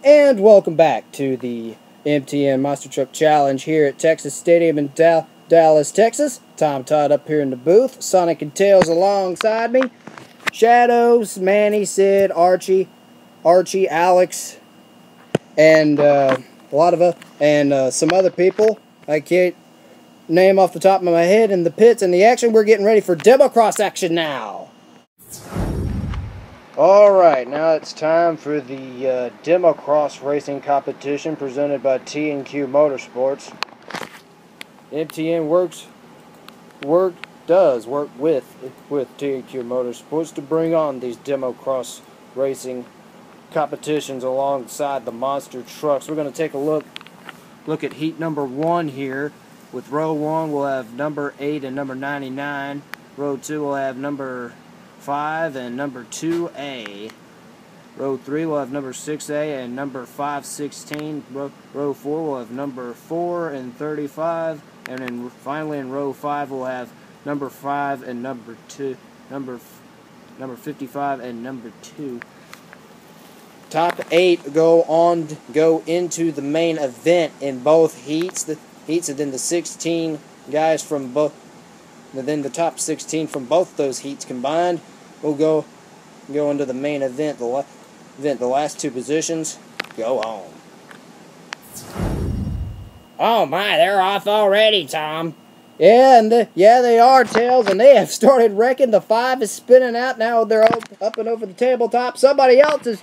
And welcome back to the M.T.N Monster Truck Challenge here at Texas Stadium in Dallas, Texas. Tom Todd up here in the booth. Sonic and Tails alongside me. Shadows, Manny, Sid, Archie, Alex, and some other people I can't name off the top of my head in the pits and the action. We're getting ready for Democross action now. Alright, now it's time for the Democross racing competition presented by T&Q Motorsports. M.T.N does work with T&Q Motorsports to bring on these Democross racing competitions alongside the monster trucks. We're going to take a look at heat number 1 here. With row 1 we'll have number 8 and number 99. Row 2 will have number 5 and number 2A. Row 3 will have number 6A and number 516. Row 4 will have number 4 and 35. And then finally in row 5 we'll have number 5 and number 55 and number 2. Top 8 go into the main event in both heats. And then the 16 guys from both. And then the top 16 from both those heats combined will go into the main event. The last 2 positions go home. Oh my, they're off already, Tom. Yeah, they are, Tails, and they have started wrecking. The 5 is spinning out now. They're up and over the tabletop. Somebody else is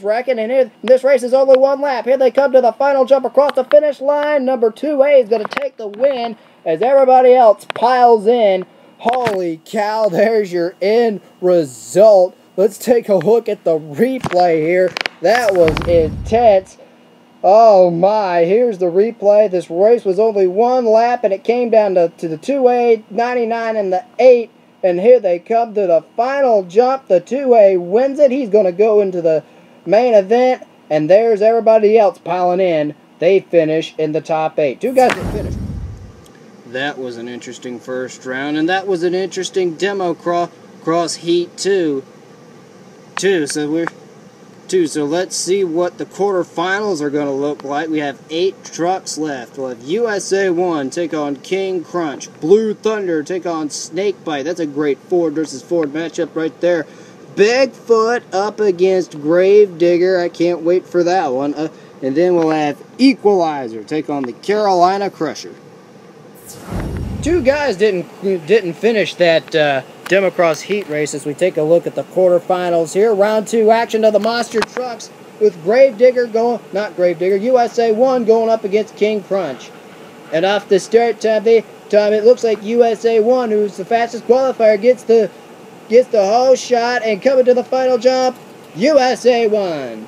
wrecking, and here, this race is only 1 lap. Here they come to the final jump across the finish line. Number 2A is going to take the win as everybody else piles in. Holy cow, there's your end result. Let's take a look at the replay here. That was intense. Oh my, here's the replay. This race was only 1 lap and it came down to the 2A, 99, and the 8. And here they come to the final jump. The 2A wins it. He's going to go into the main event. And there's everybody else piling in. They finish in the top 8. 2 guys that finished. That was an interesting first round. And that was an interesting Democross heat too. So let's see what the quarterfinals are going to look like. We have 8 trucks left. We'll have USA 1 take on King Crunch. Blue Thunder take on Snakebite. That's a great Ford versus Ford matchup right there. Bigfoot up against Gravedigger. I can't wait for that one. And then we'll have Equalizer take on the Carolina Crusher. 2 guys didn't finish that Democross heat race as we take a look at the quarterfinals here. Round 2 action of the monster trucks with USA 1 going up against King Crunch. And off the start time, it looks like USA 1, who's the fastest qualifier, gets the whole shot, and coming to the final jump, USA 1.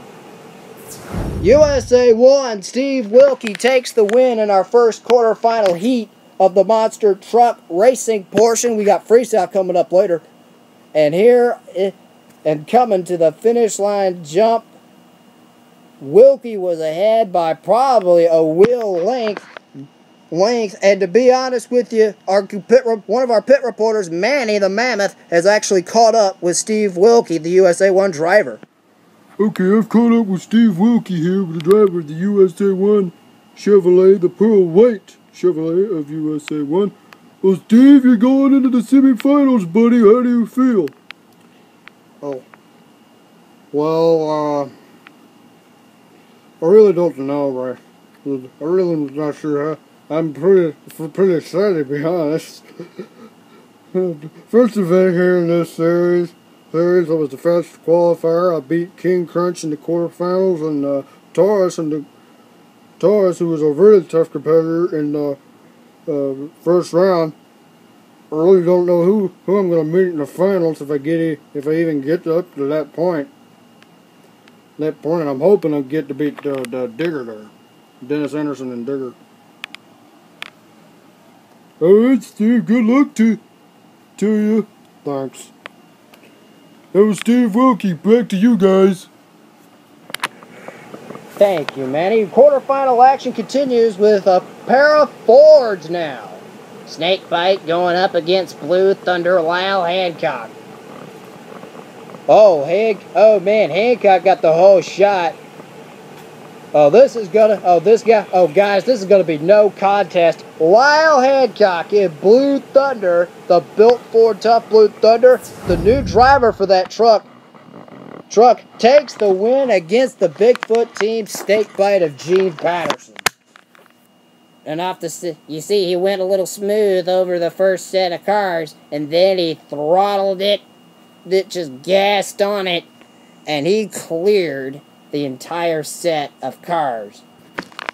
USA 1, Steve Wilkie takes the win in our first quarterfinal heat of the monster truck racing portion. We got freestyle coming up later. And coming to the finish line jump, Wilkie was ahead by probably a wheel length. And to be honest with you, one of our pit reporters, Manny the Mammoth, has actually caught up with Steve Wilkie, the USA 1 driver. Okay, I've caught up with Steve Wilkie here, the driver of the USA 1 Chevrolet, the pearl white Chevrolet of USA 1. Well, Steve, you're going into the semifinals, buddy. How do you feel? Oh, well, I really don't know, Ray. I really am not sure. I'm pretty excited, to be honest. First event here in this series, I was the fastest qualifier. I beat King Crunch in the quarterfinals, and Taurus, who was a really tough competitor in the first round. I really don't know who I'm going to meet in the finals if I even get up to that point. And I'm hoping I'll get to beat the Digger there, Dennis Anderson and Digger. All right, Steve. Good luck to you. Thanks. That was Steve Wilkie. Back to you guys. Thank you, Manny. Quarterfinal action continues with a pair of Fords now. Snakebite going up against Blue Thunder, Lyle Hancock. Oh man, Hancock got the whole shot. Oh, this is gonna. Oh, this guy. Oh, guys, this is gonna be no contest. Lyle Hancock in Blue Thunder, the built Ford Tough Blue Thunder, the new driver for that truck, takes the win against the Bigfoot team Steak Bite of Gene Patterson. And you see, he went a little smooth over the first set of cars, and then he throttled it. It just gassed on it, and he cleared the entire set of cars.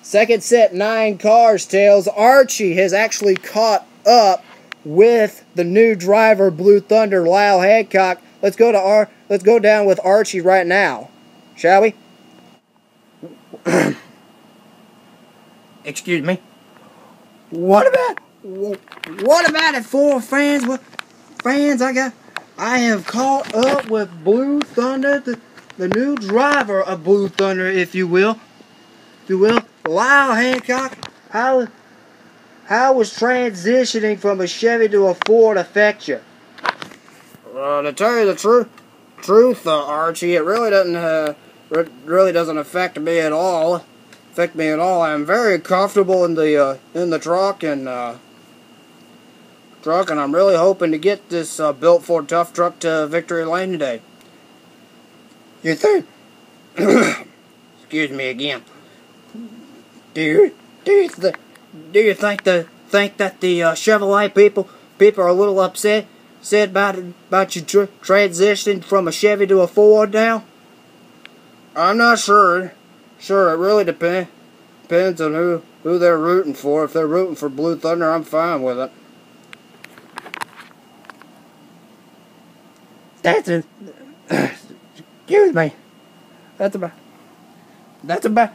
Second set, 9 cars, Tails. Archie has actually caught up with the new driver, Blue Thunder, Lyle Hancock. Let's go down with Archie right now, shall we? Excuse me. What about it for fans? What fans? I have caught up with Blue Thunder, the new driver of Blue Thunder, if you will. Lyle Hancock. How was transitioning from a Chevy to a Ford affect you? To tell you the truth, Archie, it really doesn't affect me at all. I'm very comfortable in the truck, and I'm really hoping to get this built Ford Tough truck to Victory Lane today. You think? Excuse me again. Do you think that the Chevrolet people are a little upset about you transitioning from a Chevy to a Ford now? I'm not sure. Sure, it really depends on who they're rooting for. If they're rooting for Blue Thunder, I'm fine with it. Excuse me. That's about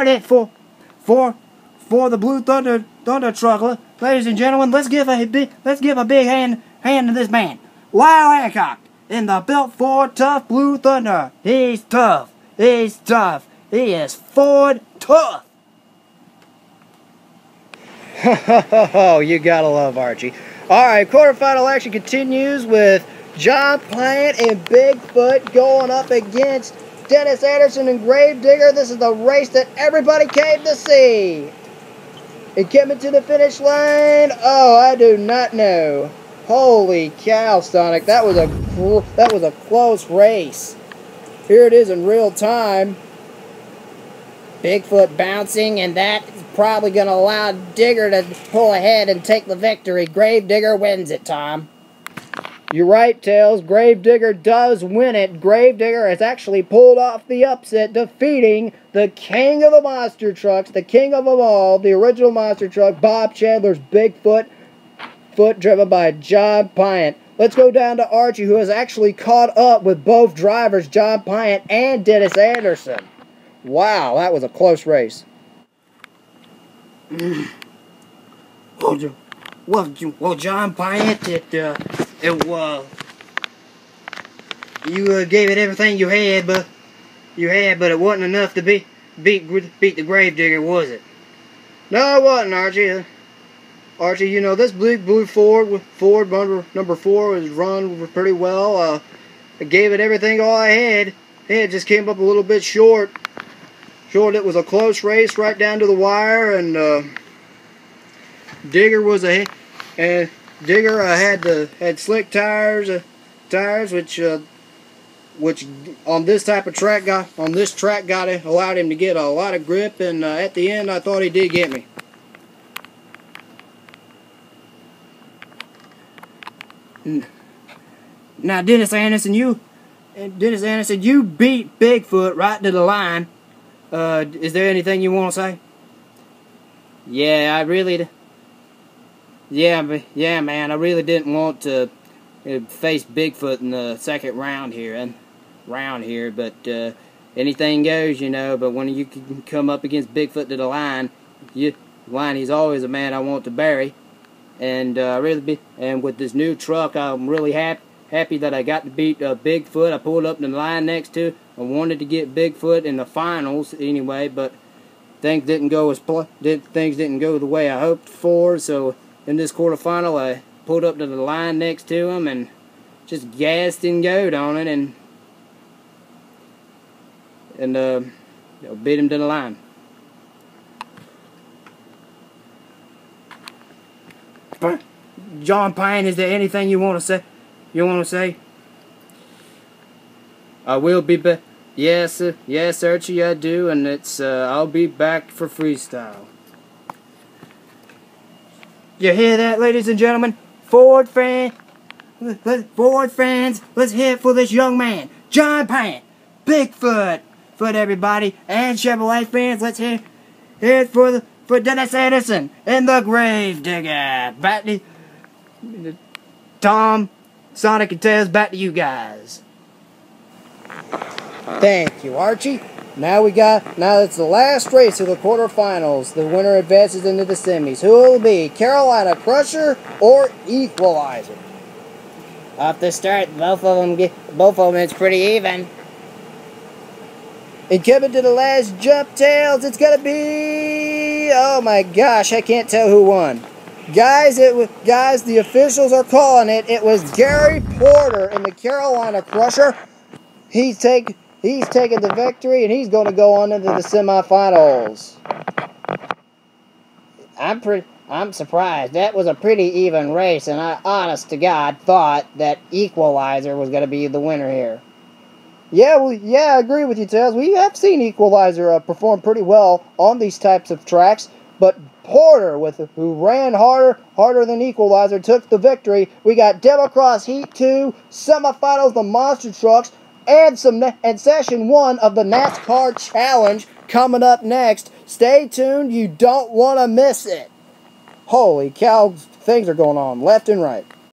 it for the Blue Thunder truck. Ladies and gentlemen, let's give a big hand to this man, Lyle Hancock, in the built Ford Tough Blue Thunder. He's tough. He is Ford tough. Oh, you gotta love Archie. All right, quarterfinal action continues with John Plant and Bigfoot going up against Dennis Anderson and Gravedigger. This is the race that everybody came to see. And coming to the finish line, oh, I do not know. Holy cow, Sonic, that was a close race. Here it is in real time. Bigfoot bouncing, and that is probably going to allow Digger to pull ahead and take the victory. Gravedigger wins it, Tom. You're right, Tails. Gravedigger does win it. Gravedigger has actually pulled off the upset, defeating the king of the monster trucks, the king of them all, the original monster truck, Bob Chandler's Bigfoot, driven by John Plant. Let's go down to Archie, who has actually caught up with both drivers, John Plant and Dennis Anderson. Wow, that was a close race. Well, John Plant, you gave it everything you had, but it wasn't enough to beat the Gravedigger, was it? No, it wasn't, Archie. Archie, you know, this blue Ford number 4 was run pretty well. I gave it everything all I had. It just came up a little bit short. It was a close race right down to the wire, and Digger was a and Digger had slick tires, which on this type of track allowed him to get a lot of grip, and at the end I thought he did get me. Now, Dennis Anderson, you beat Bigfoot right to the line. Is there anything you want to say? Yeah, man, I really didn't want to face Bigfoot in the second round here, but anything goes, you know. But when you can come up against Bigfoot to the line, he's always a man I want to bury. And and with this new truck, I'm really happy that I got to beat Bigfoot. I pulled up to the line next to. I wanted to get Bigfoot in the finals anyway, but things didn't go the way I hoped for. So in this quarterfinal, I pulled up to the line next to him and just gassed and goed on it, and They'll beat him to the line. John Payne, is there anything you want to say? I will be back. Yes, yes, Archie, I do, and it's I'll be back for freestyle. You hear that, ladies and gentlemen? Ford fans, let's hear it for this young man, John Payne, Bigfoot, everybody, and Chevrolet fans. Let's hear it for Dennis Anderson and the Grave Digger. Back to Tom, Sonic, and Tails. Back to you guys. Thank you, Archie. Now it's the last race of the quarterfinals. The winner advances into the semis. Who will it be? Carolina Crusher or Equalizer? Off the start, both of them, it's pretty even. And coming to the last jump, Tails, it's gonna be... Oh my gosh, I can't tell who won. Guys, the officials are calling it. It was Gary Porter in the Carolina Crusher. He's taking the victory, and he's going to go on into the semifinals. I'm surprised. That was a pretty even race, and I, honest to God, thought that Equalizer was going to be the winner here. Yeah, I agree with you, Tails. We have seen Equalizer perform pretty well on these types of tracks, but Porter, who ran harder than Equalizer, took the victory. We got Democross Heat 2, semifinals, the Monster Trucks, and session 1 of the NASCAR Challenge coming up next. Stay tuned. You don't want to miss it. Holy cow, things are going on left and right.